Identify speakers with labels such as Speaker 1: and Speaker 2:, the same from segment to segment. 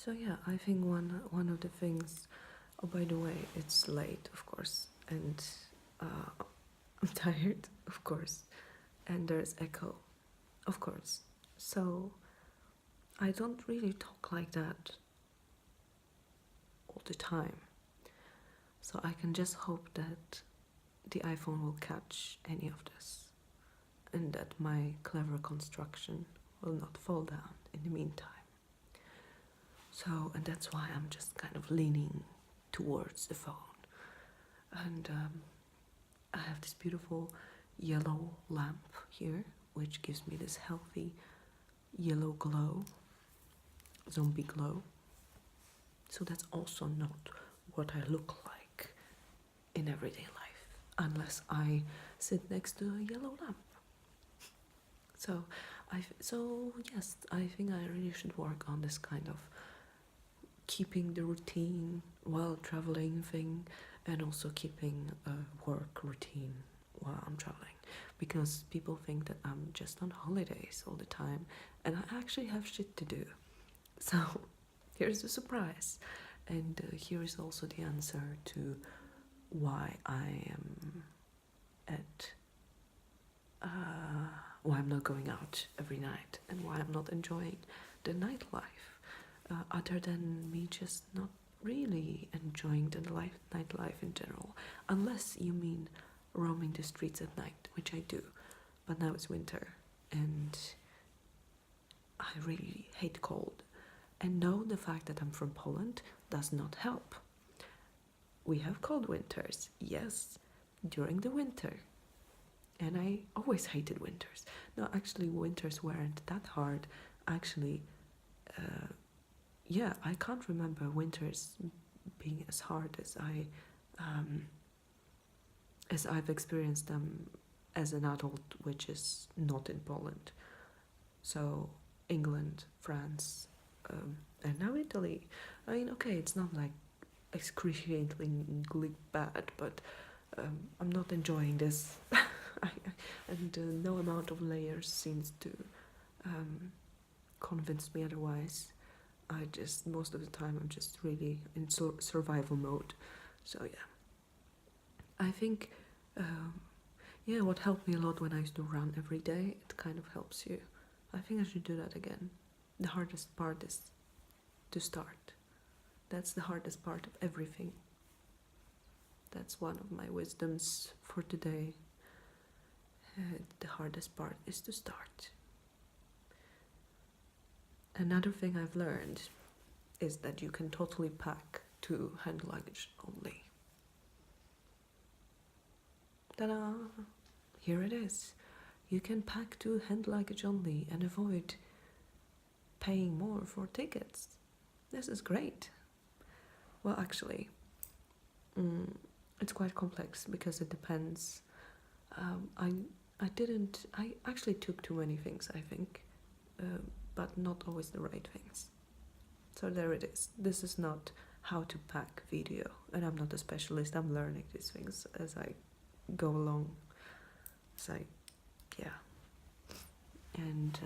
Speaker 1: So yeah, I think one of the things. Oh, by the way, it's late, of course, and I'm tired, of course, and there's echo, of course. So I don't really talk like that all the time. So I can just hope that the iPhone will catch any of this, and that my clever construction will not fall down in the meantime. So, and that's why I'm just kind of leaning towards the phone. And I have this beautiful yellow lamp here, which gives me this healthy yellow glow, zombie glow. So that's also not what I look like in everyday life, unless I sit next to a yellow lamp. So yes, I think I really should work on this kind of keeping the routine while traveling thing, and also keeping a work routine while I'm traveling, because people think that I'm just on holidays all the time and I actually have shit to do. So here's the surprise, and here is also the answer to why I am at why I'm not going out every night and why I'm not enjoying the nightlife, other than me just not really enjoying the nightlife in general, unless you mean roaming the streets at night, which I do. But now it's winter and I really hate cold. And no, the fact that I'm from Poland does not help. We have cold winters, yes, during the winter. And I always hated winters. No, actually, winters weren't that hard. Actually, yeah, I can't remember winters being as hard as I've experienced them as an adult, which is not in Poland. So England, France, and now Italy. I mean, okay, it's not like excruciatingly bad, but I'm not enjoying this. And no amount of layers seems to convince me otherwise. I just, most of the time, I'm just really in survival mode. So yeah, I think, yeah, what helped me a lot when I used to run every day, it kind of helps you. I think I should do that again. The hardest part is to start. That's the hardest part of everything. That's one of my wisdoms for today. The hardest part is to start. Another thing I've learned is that you can totally pack 2 hand luggage only. Ta-da! Here it is. You can pack 2 hand luggage only and avoid paying more for tickets. This is great. Well, actually, it's quite complex because it depends. I actually took too many things, I think, but not always the right things. So there it is. This is not how to pack video, and I'm not a specialist. I'm learning these things as I go along. Yeah. And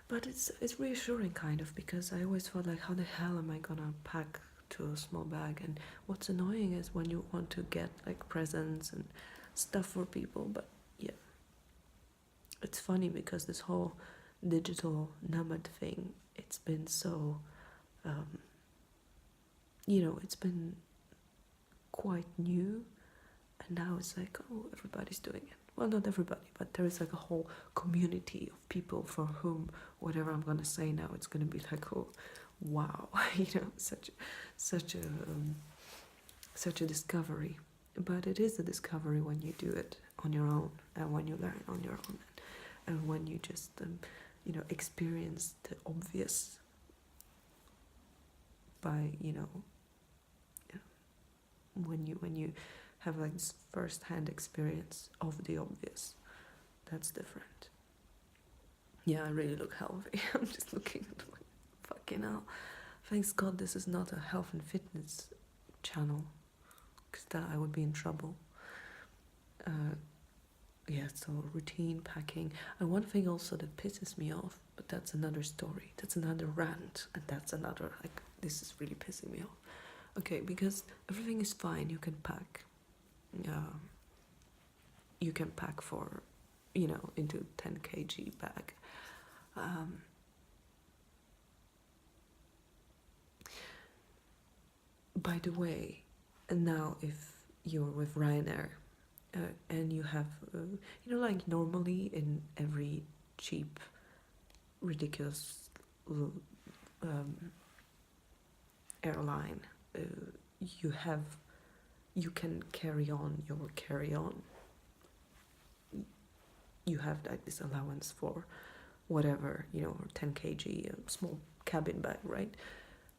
Speaker 1: but it's reassuring kind of, because I always felt like, how the hell am I gonna pack to a small bag? And what's annoying is when you want to get like presents and stuff for people. But yeah, it's funny because this whole digital nomad thing, it's been so it's been quite new, and now it's like, oh, everybody's doing it. Well, not everybody, but there is like a whole community of people for whom whatever I'm gonna say now, it's gonna be like, oh, wow, such a discovery. But it is a discovery when you do it on your own, and when you learn on your own, and when you just experience the obvious by when you have like this first-hand experience of the obvious. That's different. Yeah, I really look healthy. I'm just looking at my fucking hell. Thanks God this is not a health and fitness channel, because that I would be in trouble. yeah, so routine packing. And one thing also that pisses me off, but that's another story, that's another rant, and that's another, like, this is really pissing me off. Okay, because everything is fine, you can pack. You can pack for, into 10 kg bag. Um, by the way, and now if you're with Ryanair, and you have, like normally in every cheap, ridiculous um, airline, you have, you can carry on your carry-on. You have like this allowance for whatever, 10 kg, a small cabin bag, right?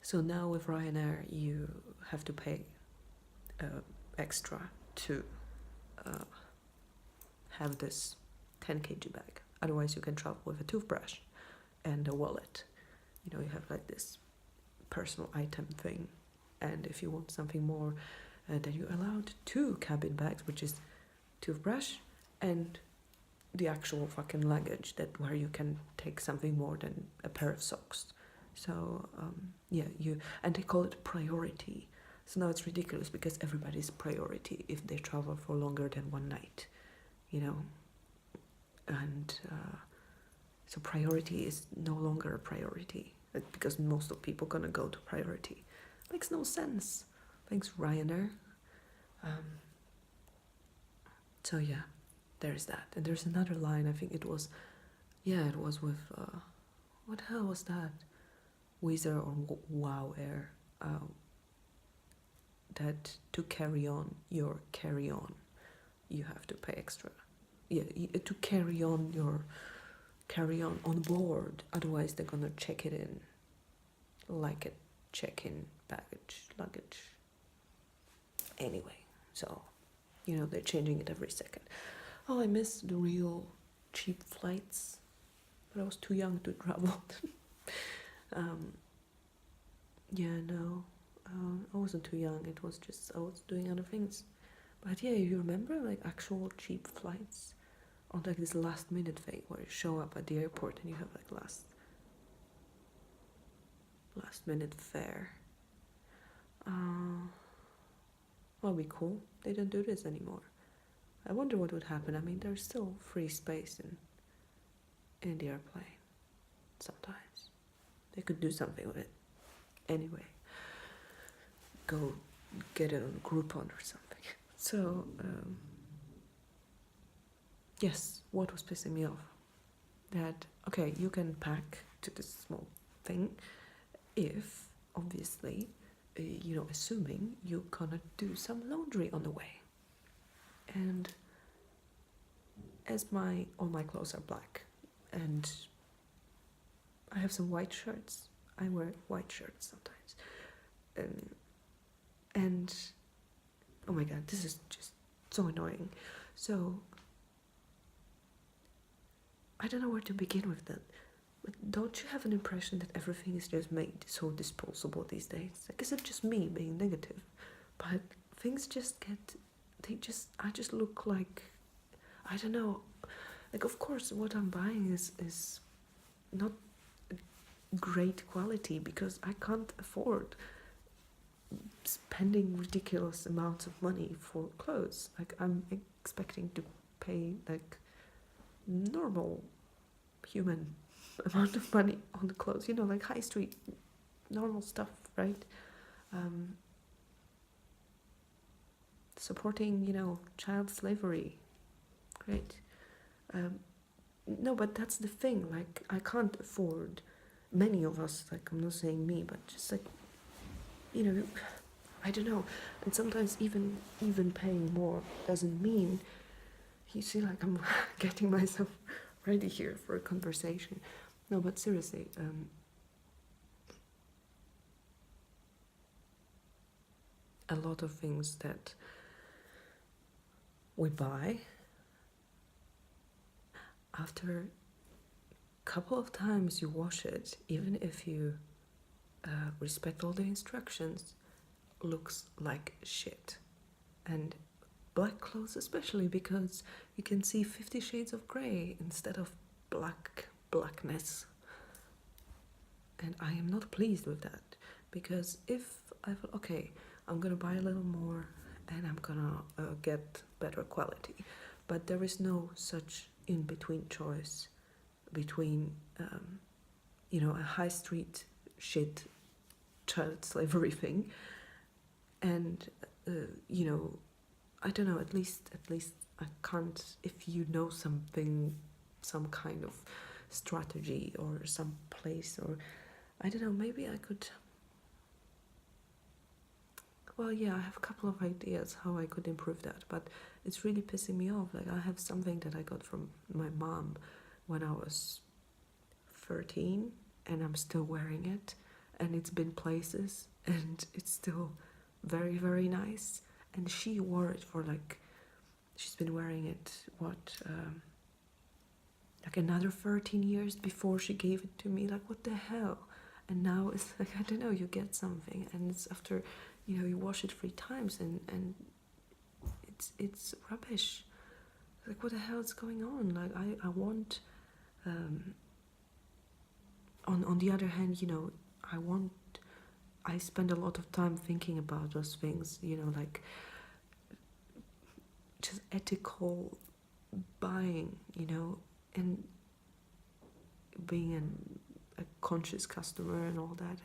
Speaker 1: So now with Ryanair, you have to pay extra to have this 10 kg bag. Otherwise, you can travel with a toothbrush and a wallet. You have like this personal item thing. And if you want something more, then you're allowed 2 cabin bags, which is toothbrush and the actual fucking luggage, that where you can take something more than a pair of socks. So and they call it priority. So now it's ridiculous because everybody's priority if they travel for longer than one night, and so priority is no longer a priority, because most of people gonna go to priority. Makes no sense. Thanks, Ryanair. So yeah, there's that. And there's another line, I think it was with, what the hell was that? Wizz Air or Wow Air, that to carry on your carry-on, you have to pay extra. Yeah, to carry on your carry-on on board, otherwise they're gonna check it in, like a check-in luggage. Anyway, so, they're changing it every second. Oh, I miss the real cheap flights, but I was too young to travel. I wasn't too young, it was just, I was doing other things. But yeah, you remember like actual cheap flights? Or like this last minute thing where you show up at the airport and you have like last minute fare. That'll be cool. They don't do this anymore. I wonder what would happen. I mean, there's still free space in the airplane. Sometimes they could do something with it. Anyway, go get it on Groupon or something. So yes, what was pissing me off? That, okay, you can pack to this small thing if, obviously, assuming you're gonna do some laundry on the way. And as all my clothes are black, and I have some white shirts, I wear white shirts sometimes, and oh my god, this is just so annoying. So I don't know where to begin with that. But don't you have an impression that everything is just made so disposable these days? Like, is it just me being negative? But things just I just look like, I don't know. Like, of course, what I'm buying is not great quality because I can't afford spending ridiculous amounts of money for clothes. Like, I'm expecting to pay like normal human amount of money on the clothes, like high street normal stuff, right? Supporting, child slavery, great. No, but that's the thing, like, I can't afford, many of us, like, I'm not saying me, but just like, I don't know. And sometimes even paying more doesn't mean, you see, like, I'm getting myself ready here for a conversation. No, but seriously, a lot of things that we buy, after a couple of times you wash it, even if you respect all the instructions, looks like shit. And black clothes, especially because you can see 50 shades of grey instead of blackness. And I am not pleased with that, because if I thought, okay, I'm gonna buy a little more and I'm gonna get better quality, but there is no such in between choice between a high street shit child slavery thing and I don't know, at least I can't, if you know something, some kind of strategy or some place, or I don't know, maybe I could, well, yeah, I have a couple of ideas how I could improve that, but it's really pissing me off. Like, I have something that I got from my mom when I was 13 and I'm still wearing it, and it's been places and it's still very, very nice. And she wore it for she's been wearing it, like another 13 years before she gave it to me. Like, what the hell? And now it's like, I don't know, you get something and it's after, you wash it 3 times and it's rubbish. Like, what the hell is going on? Like, I want, on the other hand, I spend a lot of time thinking about those things, like just ethical buying, and being a conscious customer and all that,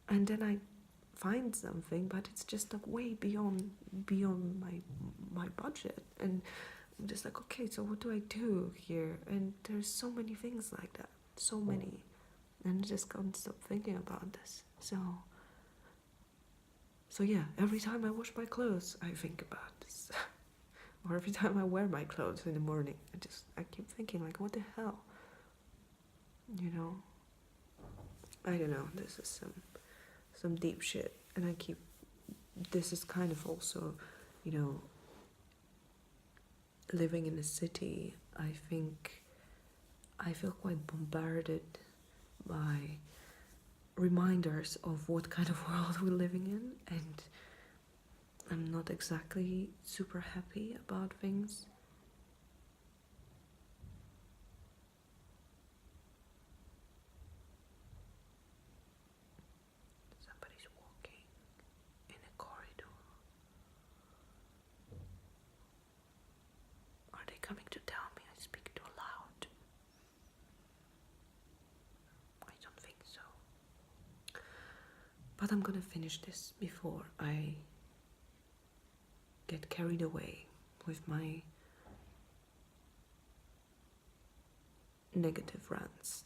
Speaker 1: and then I find something, but it's just like way beyond my budget, and I'm just like, okay, so what do I do here? And there's so many things like that, so many, and I just can't stop thinking about this. So yeah, every time I wash my clothes, I think about this. Or every time I wear my clothes in the morning, I keep thinking, like, what the hell? I don't know, this is some deep shit. And this is kind of also, living in a city, I think I feel quite bombarded by reminders of what kind of world we're living in, and I'm not exactly super happy about things. Somebody's walking in a corridor. Are they coming to tell me I speak too loud? I don't think so. But I'm gonna finish this before I get carried away with my negative rants.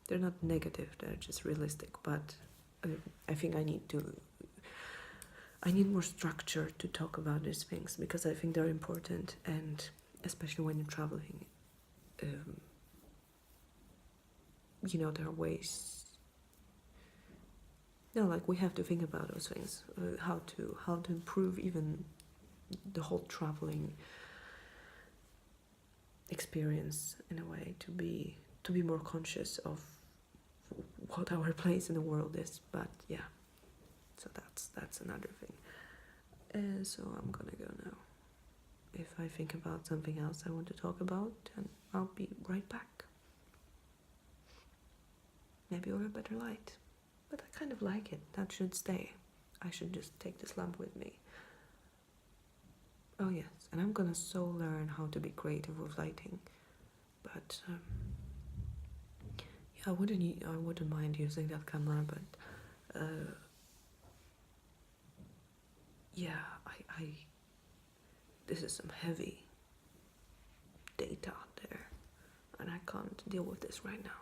Speaker 1: They're not negative, they're just realistic, but I think I need more structure to talk about these things, because I think they're important, and especially when you're traveling, there are ways. No, like, we have to think about those things, how to improve even the whole traveling experience, in a way, to be more conscious of what our place in the world is. But yeah, so that's another thing. So I'm gonna go now. If I think about something else I want to talk about, then I'll be right back. Maybe with a better light, but I kind of like it. That should stay. I should just take this lamp with me. Oh yes, and I'm gonna so learn how to be creative with lighting. But yeah, I wouldn't mind using that camera, but yeah, I this is some heavy data there, and I can't deal with this right now.